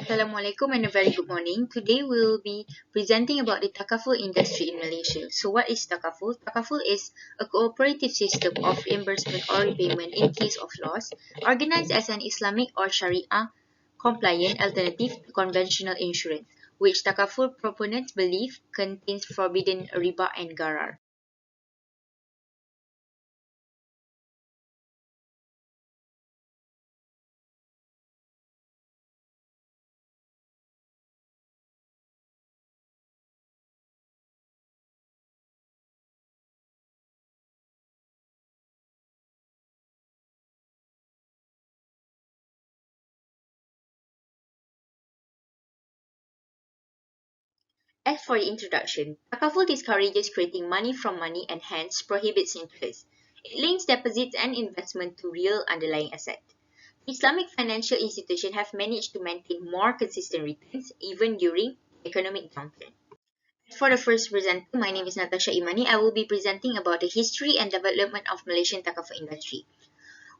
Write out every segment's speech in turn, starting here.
Assalamualaikum and a very good morning. Today we will be presenting about the Takaful industry in Malaysia. So what is Takaful? Takaful is a cooperative system of reimbursement or repayment in case of loss, organized as an Islamic or Sharia compliant alternative to conventional insurance, which Takaful proponents believe contains forbidden riba and gharar. As for the introduction, Takaful discourages creating money from money and hence prohibits interest. It links deposits and investment to real underlying asset. Islamic financial institutions have managed to maintain more consistent returns even during economic downturn. For the first presenter, my name is NATASYA IMANI. I will be presenting about the history and development of Malaysian Takaful industry.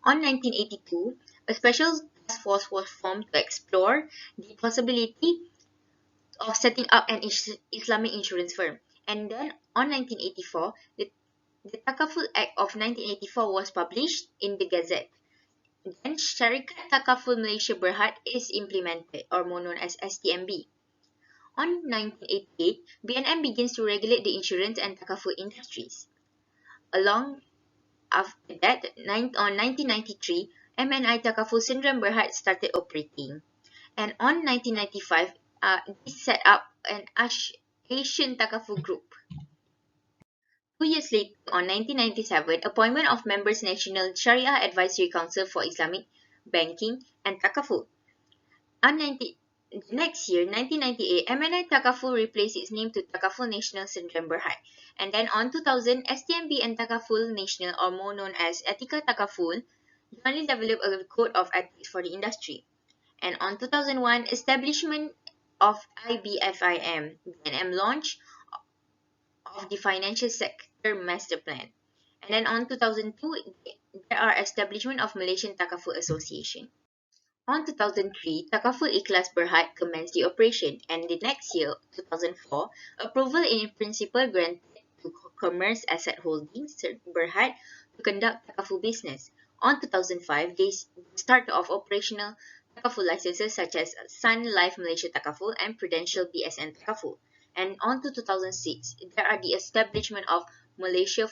On 1982, a special task force was formed to explore the possibility of setting up an Islamic insurance firm. And then on 1984, the Takaful Act of 1984 was published in the Gazette. Then Syarikat Takaful Malaysia Berhad is implemented, or more known as STMB. On 1988, BNM begins to regulate the insurance and Takaful industries. Along after that, on 1993, MNI Takaful Syndrome Berhad started operating. And on 1995, this set up an Asian Takaful group. 2 years later, on 1997, appointment of members National Sharia Advisory Council for Islamic Banking and Takaful. Next year, 1998, MNI Takaful replaced its name to Takaful National Syndrome Berhad. And then on 2000, STMB and Takaful National, or more known as Ethical Takaful, jointly developed a code of ethics for the industry. And on 2001, establishment of IBFIM, BNM launch of the Financial Sector Master Plan. And then on 2002, there are establishment of Malaysian Takaful Association. On 2003, Takaful Ikhlas Berhad commenced the operation, and the next year, 2004, approval in principle granted to Commerce Asset Holdings Berhad to conduct Takaful business. On 2005, they start of operational Takaful licenses such as Sun Life Malaysia Takaful and Prudential BSN Takaful. And on to 2006, there are the establishment of Malaysia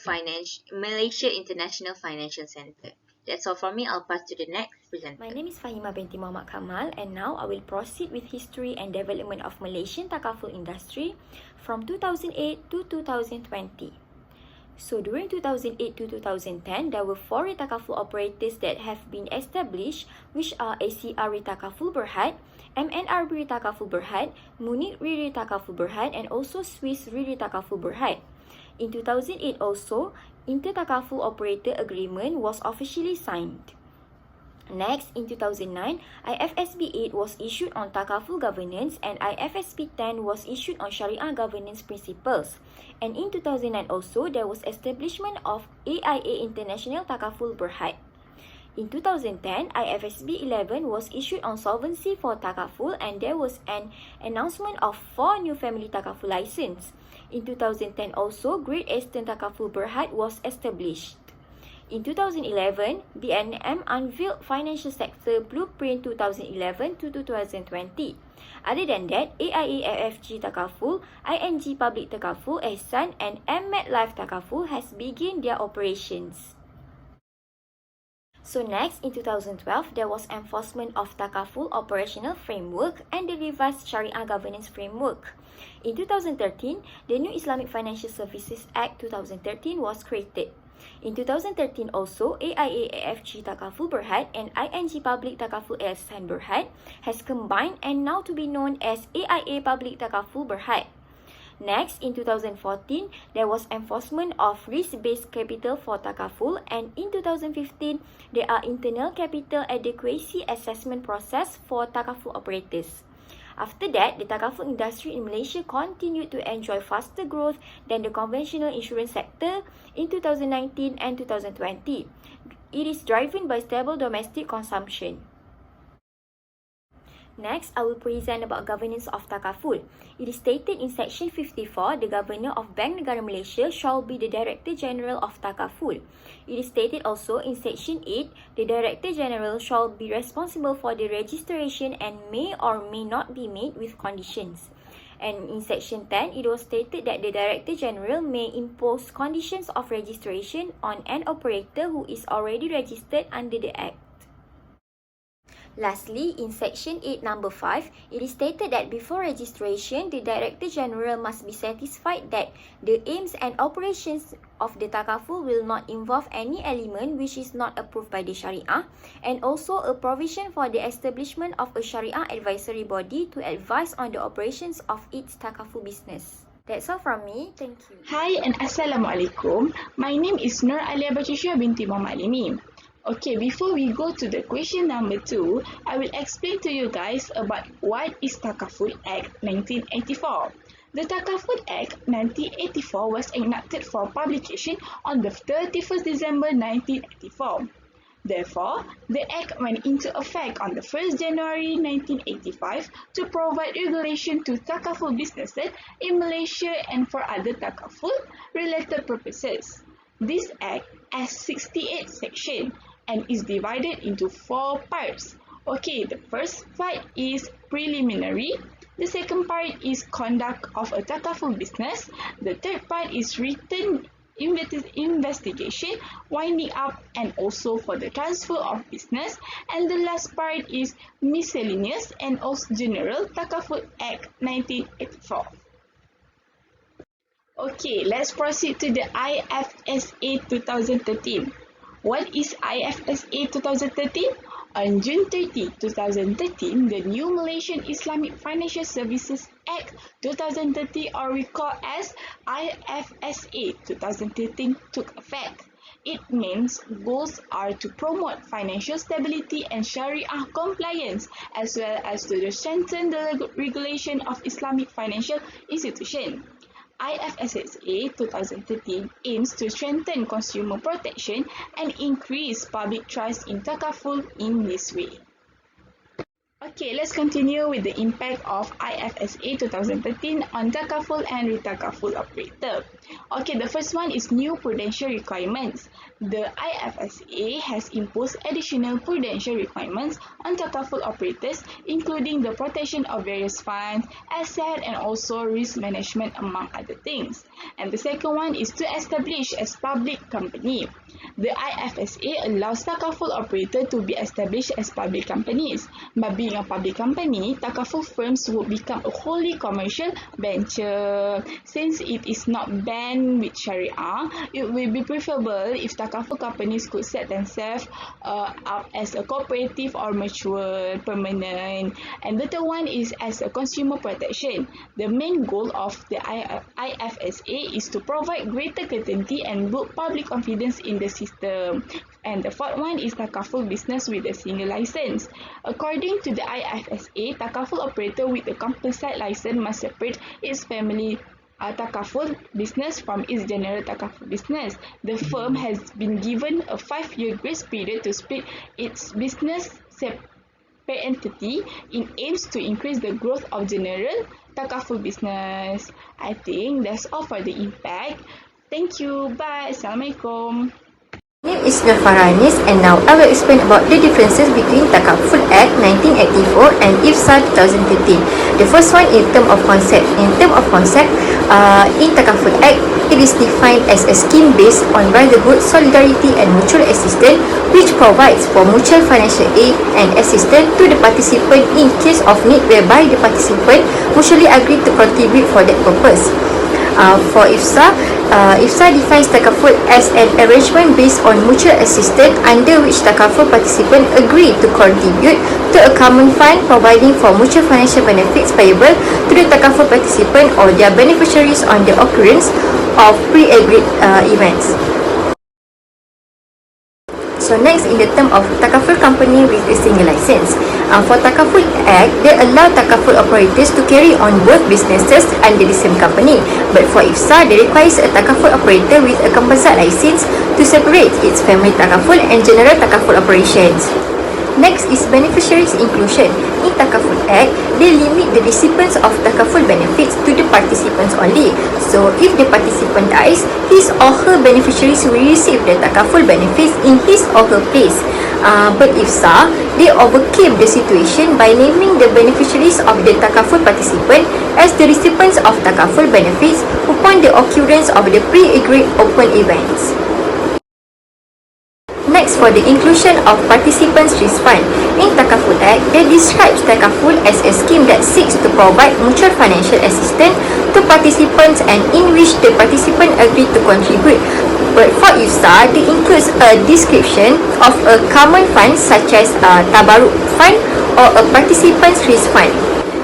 International Financial Center. That's all from me. I'll pass to the next presenter. My name is FAHIMAH binti Muhammad Kamal, and now I will proceed with history and development of Malaysian Takaful industry from 2008 to 2020. So during 2008 to 2010, there were 4 Takaful operators that have been established, which are ACR Takaful Berhad, MNR Takaful Berhad, Munich Takaful Berhad, and also Swiss Takaful Berhad. In 2008 also, Inter-Takaful Operator Agreement was officially signed. Next, in 2009, IFSB 8 was issued on Takaful governance and IFSB 10 was issued on Sharia governance principles. And in 2009 also, there was establishment of AIA International Takaful Berhad. In 2010, IFSB 11 was issued on solvency for Takaful and there was an announcement of 4 new family Takaful license. In 2010 also, Great Eastern Takaful Berhad was established. In 2011, BNM unveiled Financial Sector Blueprint 2011 to 2020. Other than that, AIA AFG Takaful, ING Public Takaful, Ehsan and MMed Life Takaful has begun their operations. So next, in 2012, there was enforcement of Takaful Operational Framework and the revised Sharia Governance Framework. In 2013, the new Islamic Financial Services Act 2013 was created. In 2013 also, AIA AFG Takaful Berhad and ING Public Takaful Ehsan Berhad has combined and now to be known as AIA Public Takaful Berhad. Next, in 2014, there was enforcement of risk-based capital for Takaful, and in 2015, there are internal capital adequacy assessment process for Takaful operators. After that, the Takaful industry in Malaysia continued to enjoy faster growth than the conventional insurance sector in 2019 and 2020. It is driven by stable domestic consumption. Next, I will present about governance of Takaful. It is stated in Section 54, the Governor of Bank Negara Malaysia shall be the Director General of Takaful. It is stated also in Section 8, the Director General shall be responsible for the registration and may or may not be made with conditions. And in Section 10, it was stated that the Director General may impose conditions of registration on an operator who is already registered under the Act. Lastly, in Section 8, Number 5, it is stated that before registration, the Director General must be satisfied that the aims and operations of the Takaful will not involve any element which is not approved by the Sharia, and also a provision for the establishment of a Sharia advisory body to advise on the operations of its Takaful business. That's all from me. Thank you. Hi and Assalamualaikum. My name is NURFARHAH BATRISYIA binti Muhammad ALIMI. Okay, before we go to the question number 2, I will explain to you guys about what is Takaful Act 1984. The Takaful Act 1984 was enacted for publication on the 31st December 1984. Therefore, the Act went into effect on the 1st January 1985 to provide regulation to Takaful businesses in Malaysia and for other Takaful-related purposes. This Act has 68 sections and is divided into 4 parts. Okay, the first part is preliminary. The second part is conduct of a Takaful business. The third part is written investigation, winding up, and also for the transfer of business. And the last part is miscellaneous and also general Takaful Act 1984. Okay, let's proceed to the IFSA 2013. What is IFSA 2013? On June 30, 2013, the new Malaysian Islamic Financial Services Act 2013, or we call as IFSA 2013, took effect. It means goals are to promote financial stability and Sharia compliance, as well as to strengthen the regulation of Islamic financial institutions. IFSA 2013 aims to strengthen consumer protection and increase public trust in Takaful in this way. Okay, let's continue with the impact of IFSA 2013 on Takaful and Retakaful operator. Okay, the first one is new prudential requirements. The IFSA has imposed additional prudential requirements on Takaful operators, including the protection of various funds, assets, and also risk management, among other things. And the second one is to establish as public company. The IFSA allows Takaful operator to be established as public companies. By being a public company, Takaful firms would become a wholly commercial venture. Since it is not banned with Sharia, it will be preferable if Takaful companies could set themselves up as a cooperative or mutual, permanent. And the third one is as a consumer protection. The main goal of the IFSA is to provide greater certainty and build public confidence in the system. And the fourth one is Takaful business with a single license. According to the IFSA, Takaful operator with a composite license must separate its family Takaful business from its general Takaful business. The firm has been given a 5-year grace period to split its business separate entity in aims to increase the growth of general Takaful business. I think that's all for the impact. Thank you. Bye. Assalamualaikum. My name is NURFARHAH and now I will explain about the differences between Takaful Act 1984 and IFSA 2013. The first one in term of concept. In Takaful Act, it is defined as a scheme based on brotherhood, solidarity and mutual assistance, which provides for mutual financial aid and assistance to the participant in case of need, whereby the participant mutually agree to contribute for that purpose. For IFSA, IFSA defines Takaful as an arrangement based on mutual assistance under which Takaful participants agree to contribute to a common fund, providing for mutual financial benefits payable to the Takaful participant or their beneficiaries on the occurrence of pre-agreed events. So next, in the term of Takaful company with a single license. For Takaful Act, they allow Takaful operators to carry on both businesses under the same company. But for IFSA, they requires a Takaful operator with a composite license to separate its family Takaful and general Takaful operations. Next is beneficiaries inclusion. In Takaful Act, they limit the recipients of Takaful benefits to the participants only. So, if the participant dies, his or her beneficiaries will receive the Takaful benefits in his or her place. But if sah, they overcame the situation by naming the beneficiaries of the Takaful participant as the recipients of Takaful benefits upon the occurrence of the pre-agreed open events. Next, for the inclusion of Participants Risk Fund. In Takaful Act, they describes Takaful as a scheme that seeks to provide mutual financial assistance to participants and in which the participant agree to contribute. But for IFSA, it includes a description of a common fund such as a Tabaruk Fund or a Participants Risk Fund.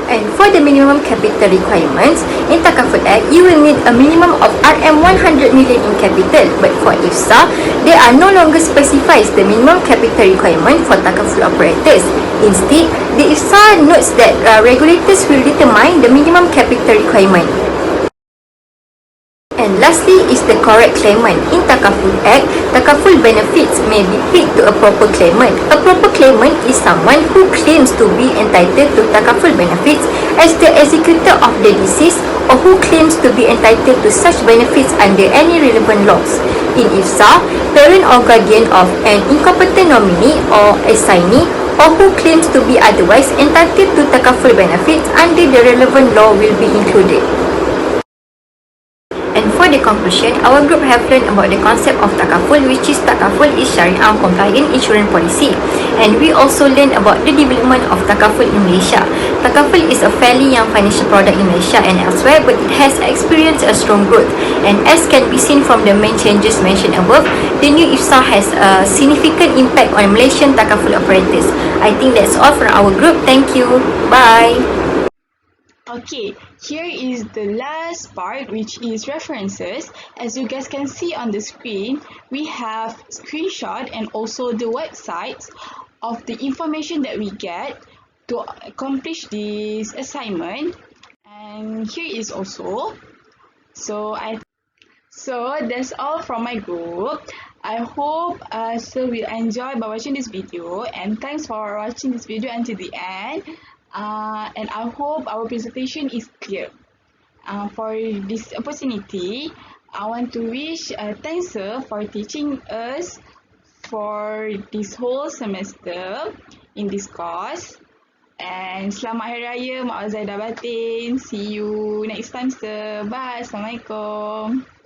And for the minimum capital requirements, in Takaful Act, you will need a minimum of RM100 million in capital. But for IFSA, they are no longer specifies the minimum capital requirement for Takaful operators. Instead, the IFSA notes that regulators will determine the minimum capital requirement. And lastly is the correct claimant. In Takaful Act, Takaful benefits may be paid to a proper claimant. A proper claimant is someone who claims to be entitled to Takaful benefits as the executor of the deceased or who claims to be entitled to such benefits under any relevant laws. In IFSA, parent or guardian of an incompetent nominee or assignee or who claims to be otherwise entitled to Takaful benefits under the relevant law will be included. And for the conclusion, our group have learned about the concept of Takaful, which is Takaful is Syariah compliant insurance policy. And we also learned about the development of Takaful in Malaysia. Takaful is a fairly young financial product in Malaysia and elsewhere, but it has experienced a strong growth. And as can be seen from the main changes mentioned above, the new IFSA has a significant impact on Malaysian Takaful operators. I think that's all from our group. Thank you. Bye. Okay, here is the last part, which is references. As you guys can see on the screen, we have screenshot and also the websites of the information that we get to accomplish this assignment. And here is also. So that's all from my group. I hope so will enjoy by watching this video, and thanks for watching this video until the end. And I hope our presentation is clear. For this opportunity, I want to wish thanks sir for teaching us for this whole semester in this course. And selamat hari raya, maaf zahir dan batin. See you next time sir. Bye. Assalamualaikum.